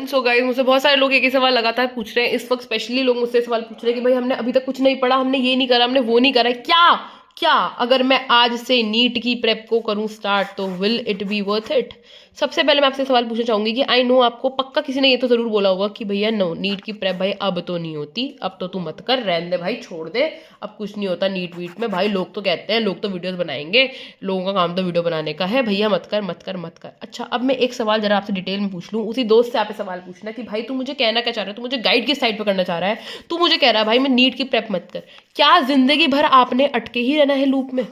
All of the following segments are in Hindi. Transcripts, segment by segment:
सो गाइस, मुझसे बहुत सारे लोग एक ही सवाल लगातार पूछ रहे हैं। इस वक्त स्पेशली लोग मुझसे सवाल पूछ रहे हैं कि भाई हमने अभी तक कुछ नहीं पढ़ा, हमने ये नहीं करा, हमने वो नहीं करा। क्या क्या अगर मैं आज से नीट की प्रेप को करूं स्टार्ट, तो will it be worth it? सबसे पहले मैं आपसे सवाल पूछना चाहूंगी कि आई नो आपको पक्का किसी ने ये तो जरूर बोला होगा कि भैया नो, नीट की प्रेप भाई अब तो नहीं होती, अब तो तू मत कर, रहने दे भाई, छोड़ दे, अब कुछ नहीं होता नीट वीट में। भाई लोग तो कहते हैं, लोग तो वीडियोस बनाएंगे, लोगों का काम तो वीडियो बनाने का है, भैया मत कर मत कर मत कर। अच्छा, अब मैं एक सवाल जरा आपसे डिटेल में पूछ लूँ, उसी दोस्त से आप सवाल पूछना कि भाई तू मुझे कहना क्या चाह रहा है, तू मुझे गाइड किस साइड पर करना चाह रहा है। तू मुझे कह रहा है भाई मैं नीट की प्रेप मत कर, क्या जिंदगी भर आपने अटके ही रहना है लूप में?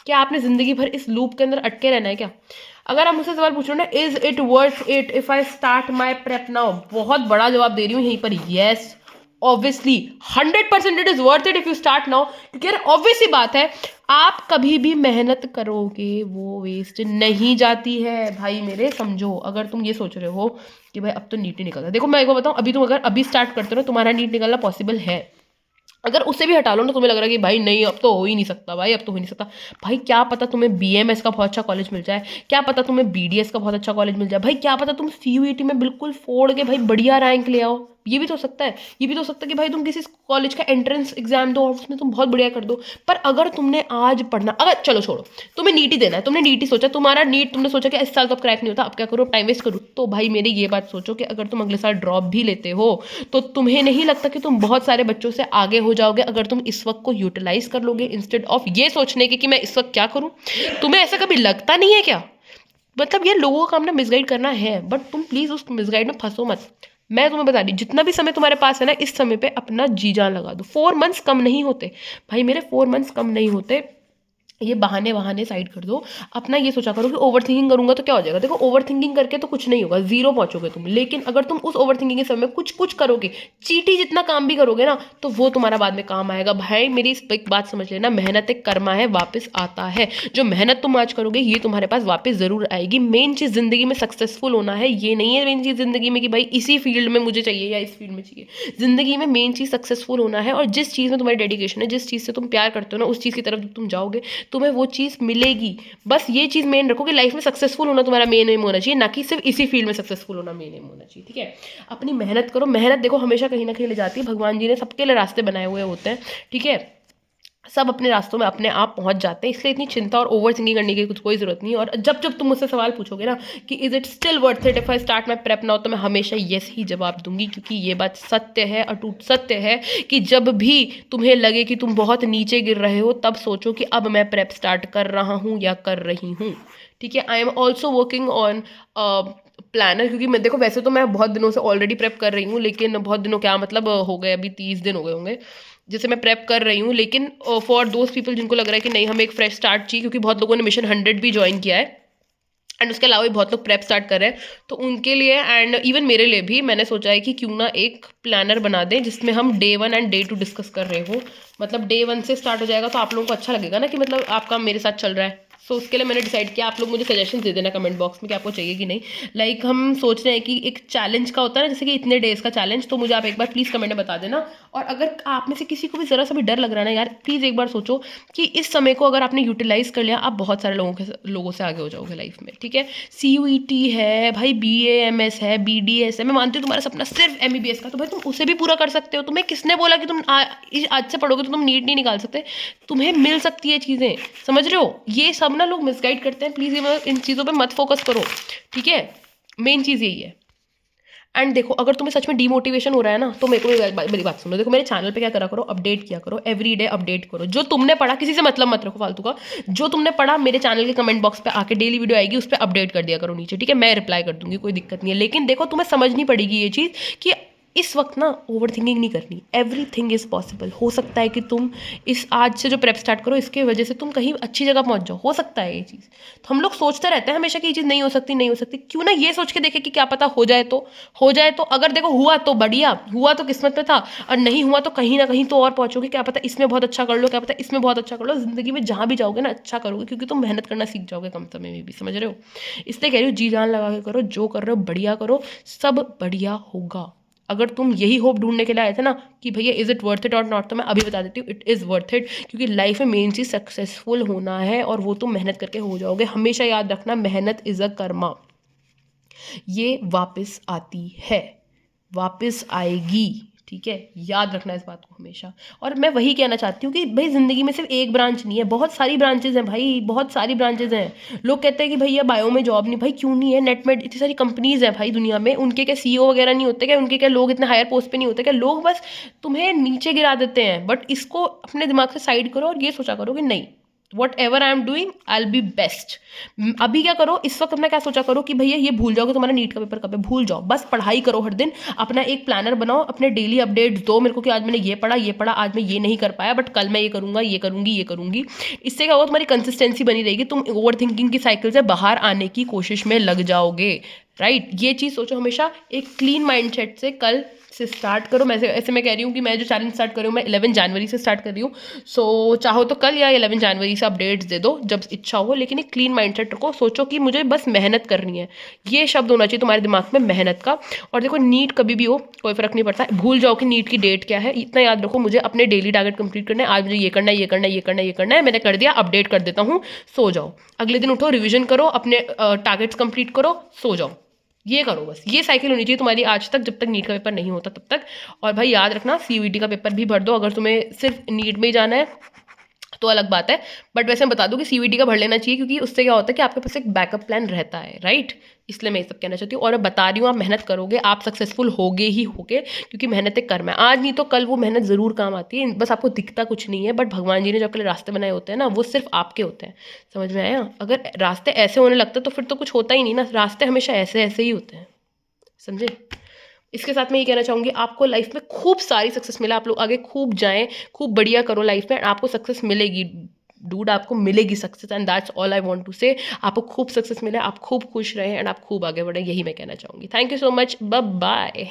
क्या आपने जिंदगी भर इस लूप के अंदर अटके रहना है क्या? अगर आप मुझसे सवाल पूछ रहे हो ना, is it worth it if I start my prep now, बहुत बड़ा जवाब दे रही हूँ यहीं पर, yes obviously 100% it is worth it if you start now. क्योंकि यार ऑब्वियस सी बात है, आप कभी भी मेहनत करोगे वो वेस्ट नहीं जाती है भाई मेरे, समझो। अगर तुम ये सोच रहे हो कि भाई अब तो नीट ही निकलता, देखो मैं एक बार बताऊं, अभी तुम अगर अभी स्टार्ट करते हो ना, तुम्हारा नीट निकलना पॉसिबल है। अगर उससे भी हटा लो ना, तुम्हें लग रहा है कि भाई नहीं अब तो हो ही नहीं सकता, भाई अब तो हो ही नहीं सकता, भाई क्या पता तुम्हें बीएमएस का बहुत अच्छा कॉलेज मिल जाए, क्या पता तुम्हें बीडीएस का बहुत अच्छा कॉलेज मिल जाए, भाई क्या पता तुम सीयूईटी में बिल्कुल फोड़ के भाई बढ़िया रैंक ले आओ। ये भी तो हो सकता है, ये भी तो हो सकता है कि भाई तुम किसी कॉलेज का एंट्रेंस एग्जाम दो और उसमें तुम बहुत बढ़िया कर दो। पर अगर तुमने आज पढ़ना, अगर चलो छोड़ो, तुम्हें नीट ही देना है, तुमने नीट ही सोचा, तुम्हारा नीट तुमने सोचा कि इस साल तो अब क्रैक नहीं होता, अब क्या करो, टाइम वेस्ट करूँ, तो भाई मेरी ये बात सोचो कि अगर तुम अगले साल ड्रॉप भी लेते हो तो तुम्हें नहीं लगता कि तुम बहुत सारे बच्चों से आगे हो जाओगे अगर तुम इस वक्त को यूटिलाइज कर लोगे, इंस्टेड ऑफ ये सोचने के कि मैं इस वक्त क्या करूं? तुम्हें ऐसा कभी लगता नहीं है क्या? मतलब ये लोगों का काम ना मिसगाइड करना है, बट तुम प्लीज उस मिसगाइड में फंसो मत। मैं तुम्हें बता दी, जितना भी समय तुम्हारे पास है ना, इस समय पे अपना जी जान लगा दो। 4 मंथ्स कम नहीं होते भाई मेरे, 4 मंथ्स कम नहीं होते। ये बहाने वहाने साइड कर दो, अपना ये सोचा करो कि ओवर थिंकिंग करूंगा तो क्या हो जाएगा। देखो ओवर थिंकिंग करके तो कुछ नहीं होगा, जीरो पहुंचोगे तुम। लेकिन अगर तुम उस ओवर थिंकिंग के समय कुछ कुछ करोगे, चीटी जितना काम भी करोगे ना, तो वो तुम्हारा बाद में काम आएगा। भाई मेरी इस एक बात समझ लेना, मेहनत एक कर्मा है, वापस आता है। जो मेहनत तुम आज करोगे ये तुम्हारे पास वापस जरूर आएगी। मेन चीज जिंदगी में सक्सेसफुल होना है, ये नहीं है मेन चीज जिंदगी में कि भाई इसी फील्ड में मुझे चाहिए या इस फील्ड में चाहिए। जिंदगी में मेन चीज सक्सेसफुल होना है, और जिस चीज में तुम्हारी डेडिकेशन है, जिस चीज से तुम प्यार करते हो ना, उस चीज की तरफ जब तुम जाओगे तुम्हें वो चीज़ मिलेगी। बस ये चीज़ मेन रखो कि लाइफ में सक्सेसफुल होना तुम्हारा मेन एम होना चाहिए, ना कि सिर्फ इसी फील्ड में सक्सेसफुल होना मेन एम होना चाहिए, ठीक है। अपनी मेहनत करो, मेहनत देखो हमेशा कहीं ना कहीं ले जाती है, भगवान जी ने सबके लिए रास्ते बनाए हुए होते हैं, ठीक है। सब अपने रास्तों में अपने आप पहुंच जाते हैं, इसलिए इतनी चिंता और ओवर थिंकिंग करने की कुछ कोई जरूरत नहीं है। और जब जब तुम मुझसे सवाल पूछोगे ना कि is it still worth it if I start my prep now, तो मैं हमेशा येस ही जवाब दूंगी, क्योंकि ये बात सत्य है, अटूट सत्य है कि जब भी तुम्हें लगे कि तुम बहुत नीचे गिर रहे हो, तब सोचो कि अब मैं प्रेप स्टार्ट कर रहा हूँ या कर रही हूँ, ठीक है। I am also working on planner, क्योंकि मैं देखो वैसे तो मैं बहुत दिनों से ऑलरेडी प्रेप कर रही हूँ, लेकिन बहुत दिनों क्या मतलब हो गए, अभी 30 दिन हो गए होंगे जैसे मैं प्रेप कर रही हूँ। लेकिन फॉर दोज पीपल जिनको लग रहा है कि नहीं हमें एक फ्रेश स्टार्ट चाहिए, क्योंकि बहुत लोगों ने मिशन 100 भी ज्वाइन किया है एंड उसके अलावा भी बहुत लोग प्रेप स्टार्ट कर रहे हैं, तो उनके लिए एंड इवन मेरे लिए भी मैंने सोचा है कि क्यों ना एक प्लानर बना दें जिसमें हम डे 1 एंड डे 2 डिस्कस कर रहे हो। मतलब डे 1 से स्टार्ट हो जाएगा तो आप लोगों को अच्छा लगेगा ना कि मतलब आपका मेरे साथ चल रहा है। सो उसके लिए मैंने डिसाइड किया, आप लोग मुझे सजेशन दे देना कमेंट बॉक्स में कि आपको चाहिए कि नहीं। लाइक हम सोच रहे हैं कि एक चैलेंज का होता है ना, जैसे कि इतने डेज का चैलेंज, तो मुझे आप एक बार प्लीज़ कमेंट में बता देना। और अगर आप में से किसी को भी ज़रा सा भी डर लग रहा है ना यार, प्लीज़ एक बार सोचो कि इस समय को अगर आपने यूटिलाइज कर लिया, आप बहुत सारे लोगों से आगे हो जाओगे लाइफ में, ठीक है। सीयूईटी है भाई, बीएएमएस है, बीडीएस है, मैं मानती हूँ तुम्हारा सपना सिर्फ एमबीबीएस का, तो भाई तुम उसे भी पूरा कर सकते हो। तुम्हें किसने बोला कि तुम आज से पढ़ोगे तो तुम नीट नहीं निकाल सकते? तुम्हें मिल सकती है चीज़ें, समझ रहे हो। ये सब ना लोग मिसगाइड करते हैं, प्लीज़ ये इन चीज़ों पे मत फोकस करो, ठीक है। मेन चीज़ यही है। एंड देखो अगर तुम्हें सच में डीमोटिवेशन हो रहा है ना, तो मेरे को मेरी बात सुनो, देखो मेरे चैनल पे क्या करा करो, अपडेट किया करो, एवरी डे अपडेट करो। जो तुमने पढ़ा, किसी से मतलब मत रखो फालतू का, जो तुमने पढ़ा मेरे चैनल के कमेंट बॉक्स पे आके डेली वीडियो आएगी उस पर अपडेट कर दिया करो नीचे, ठीक है। मैं रिप्लाई कर दूंगी, कोई दिक्कत नहीं है। लेकिन देखो तुम्हें समझनी पड़ेगी ये चीज़ कि इस वक्त ना ओवर थिंकिंग नहीं करनी, एवरीथिंग इज़ पॉसिबल। हो सकता है कि तुम इस आज से जो प्रेप स्टार्ट करो इसके वजह से तुम कहीं अच्छी जगह पहुंच जाओ, हो सकता है ये चीज़। तो हम लोग सोचते रहते हैं हमेशा कि ये चीज़ नहीं हो सकती, नहीं हो सकती, क्यों ना ये सोच के देखे कि क्या पता हो जाए तो। हो जाए तो अगर देखो हुआ तो बढ़िया हुआ, तो किस्मत में था, और नहीं हुआ तो कहीं ना कहीं तो और पहुंचोगे। क्या पता इसमें बहुत अच्छा कर लो, क्या पता इसमें बहुत अच्छा कर लो। जिंदगी में जहाँ भी जाओगे ना अच्छा करोगे, क्योंकि तुम मेहनत करना सीख जाओगे कम समय में भी, समझ रहे हो। इसलिए कह रही हूँ जी जान लगा के करो, जो कर रहे हो बढ़िया करो, सब बढ़िया होगा। अगर तुम यही होप ढूंढने के लिए आए थे ना कि भैया इज इट वर्थ इट और नॉट, तो मैं अभी बता देती हूँ इट इज़ वर्थ इट। क्योंकि लाइफ में मेन चीज़ सक्सेसफुल होना है, और वो तुम मेहनत करके हो जाओगे। हमेशा याद रखना, मेहनत इज़ अ कर्मा। ये वापस आती है, वापस आएगी, ठीक है, याद रखना इस बात को हमेशा। और मैं वही कहना चाहती हूँ कि भाई ज़िंदगी में सिर्फ एक ब्रांच नहीं है, बहुत सारी ब्रांचेज हैं भाई, बहुत सारी ब्रांचेज हैं। लोग कहते हैं कि भैया बायो में जॉब नहीं, भाई क्यों नहीं है, नेट में इतनी सारी कंपनीज हैं भाई दुनिया में, उनके क्या सीईओ वगैरह नहीं होते क्या, उनके क्या लोग इतने हायर पोस्ट पे नहीं होते क्या, लोग बस तुम्हें नीचे गिरा देते हैं। बट इसको अपने दिमाग से साइड करो और ये सोचा करो कि नहीं, what ever I am doing I L B best. अभी क्या करो, इस वक्त अपना क्या सोचा करो कि भैया ये भूल जाओ कि तुम्हारा नीट का पेपर कब है, भूल जाओ, बस पढ़ाई करो हर दिन, अपना एक प्लानर बनाओ, अपने डेली अपडेट्स दो मेरे को कि आज मैंने ये पढ़ा, आज मैं ये नहीं कर पाया बट कल मैं ये करूंगा, ये करूंगी, ये करूंगी। इससे क्या होगा, तुम्हारी कंसिस्टेंसी बनी रहेगी, तुम ओवर थिंकिंग की साइकिल से बाहर आने की कोशिश में लग जाओगे, राइट। ये चीज़ सोचो हमेशा, एक क्लीन माइंडसेट से कल से स्टार्ट करो। मैं ऐसे मैं कह रही हूँ कि मैं जो चैलेंज स्टार्ट कर रही हूँ मैं 11 जनवरी से स्टार्ट कर रही हूँ। सो चाहो तो कल या 11 जनवरी से अपडेट्स दे दो जब इच्छा हो, लेकिन एक क्लीन माइंडसेट रखो, सोचो कि मुझे बस मेहनत करनी है, ये शब्द होना चाहिए तुम्हारे दिमाग में, मेहनत का। और देखो नीट कभी भी हो कोई फर्क नहीं पड़ता, भूल जाओ कि नीट की डेट क्या है, इतना याद रखो मुझे अपने डेली टारगेट कंप्लीट करना है, आज मुझे ये करना है, ये करना है, ये करना है, ये करना है, मैंने कर दिया, अपडेट कर देता हूँ, सो जाओ। अगले दिन उठो, रिविजन करो, अपने टारगेट्स कंप्लीट करो, सो जाओ। ये करो बस, ये साइकिल होनी चाहिए तुम्हारी आज तक, जब तक नीट का पेपर नहीं होता तब तक। और भाई याद रखना सीयूईटी का पेपर भी भर दो, अगर तुम्हें सिर्फ नीट में ही जाना है तो अलग बात है, बट वैसे मैं बता दूं कि सीयूईटी का भर लेना चाहिए, क्योंकि उससे क्या होता है कि आपके पास एक बैकअप प्लान रहता है, राइट। इसलिए मैं ये सब कहना चाहती हूँ, और मैं बता रही हूँ आप मेहनत करोगे आप सक्सेसफुल होगे ही होगे, क्योंकि मेहनत एक कर्म है, आज नहीं तो कल वो मेहनत ज़रूर काम आती है, बस आपको दिखता कुछ नहीं है, बट भगवान जी ने जो आपके लिए रास्ते बनाए होते हैं ना, वो सिर्फ आपके होते हैं। समझ में आया, अगर रास्ते ऐसे होने लगते तो फिर तो कुछ होता ही नहीं ना, रास्ते हमेशा ऐसे ऐसे ही होते हैं, समझे। इसके साथ मैं ये कहना चाहूँगी, आपको लाइफ में खूब सारी सक्सेस मिले, आप लोग आगे खूब जाएं, खूब बढ़िया करो लाइफ में, आपको सक्सेस मिलेगी डूड, आपको मिलेगी success, and that's all I want to say. आपको खूब सक्सेस मिले, आप खूब खुश रहें एंड आप खूब आगे बढ़ें, यही मैं कहना चाहूँगी। Thank you so much, bye bye.